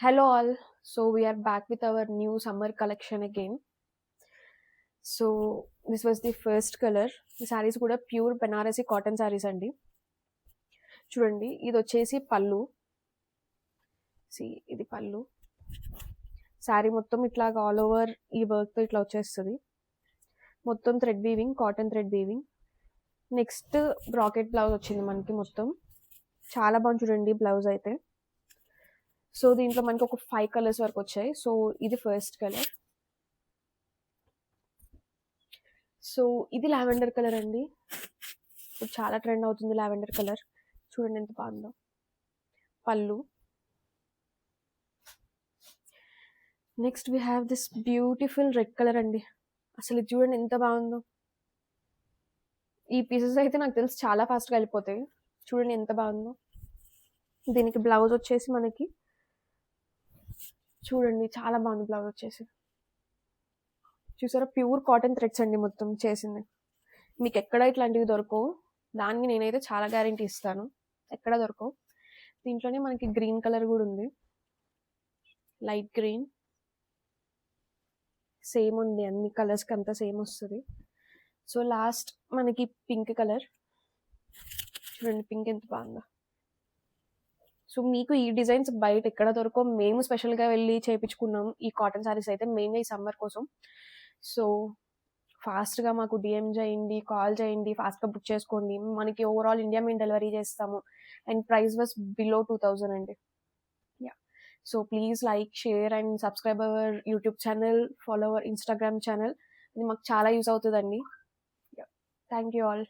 Hello all. So we are back with our new summer collection again. So this was the first color. ఈ sarees కూడా pure Banarasi cotton sarees అండి. చూడండి ఇది వచ్చేసి పళ్ళు. ఇది పళ్ళు. శారీ మొత్తం ఇట్లా ఆల్ ఓవర్ ఈ వర్క్ తో ఇట్లా వచ్చేస్తుంది. మొత్తం thread weaving, cotton thread weaving. Next bracket blouse వచ్చింది మనకి మొత్తం. చాలా బాగుంది చూడండి బ్లౌజ్ అయితే. సో దీంట్లో మనకి ఒక 5 కలర్స్ వరకు వచ్చాయి. సో ఇది ఫస్ట్ కలర్. సో ఇది లావెండర్ కలర్ అండి. ఇప్పుడు చాలా ట్రెండ్ అవుతుంది లావెండర్ కలర్. చూడండి ఎంత బాగుందో. పళ్ళు. Next we have this beautiful red colour అండి. అసలు ఇది చూడండి ఎంత బాగుందో. ఈ పీసెస్ అయితే నాకు తెలిసి చాలా ఫాస్ట్గా వెళ్ళిపోతాయి. చూడండి ఎంత బాగుందో. దీనికి బ్లౌజ్ వచ్చేసి మనకి చూడండి చాలా బాగుంది బ్లౌజ్ వచ్చేసి. చూసారా ప్యూర్ కాటన్ థ్రెడ్స్ అండి మొత్తం చేసింది. మీకు ఎక్కడ ఇట్లాంటివి దొరకవు. దానికి నేనైతే చాలా గ్యారంటీ ఇస్తాను. ఎక్కడ దొరకవు. దీంట్లోనే మనకి గ్రీన్ కలర్ కూడా ఉంది. లైట్ గ్రీన్ సేమ్ ఉంది, అన్ని కలర్స్కి అంతా సేమ్ వస్తుంది. సో లాస్ట్ మనకి పింక్ కలర్. చూడండి పింక్ ఎంత బాగుందో. సో మీకు ఈ డిజైన్స్ బయట ఎక్కడ దొరకవు. మేము స్పెషల్గా వెళ్ళి చేయించుకున్నాం ఈ కాటన్ శారీస్ అయితే మెయిన్గా ఈ సమ్మర్ కోసం. సో ఫాస్ట్గా మాకు డిఎం చేయండి, కాల్ చేయండి, ఫాస్ట్గా బుక్ చేసుకోండి. మనకి ఓవరాల్ ఇండియా మేము డెలివరీ చేస్తాము. అండ్ ప్రైస్ వాస్ బిలో 2000 అండి. Yeah, so please like, share and subscribe our YouTube channel, follow our Instagram channel. ఇది మాకు చాలా యూస్ అవుతుందండి. Thank you all.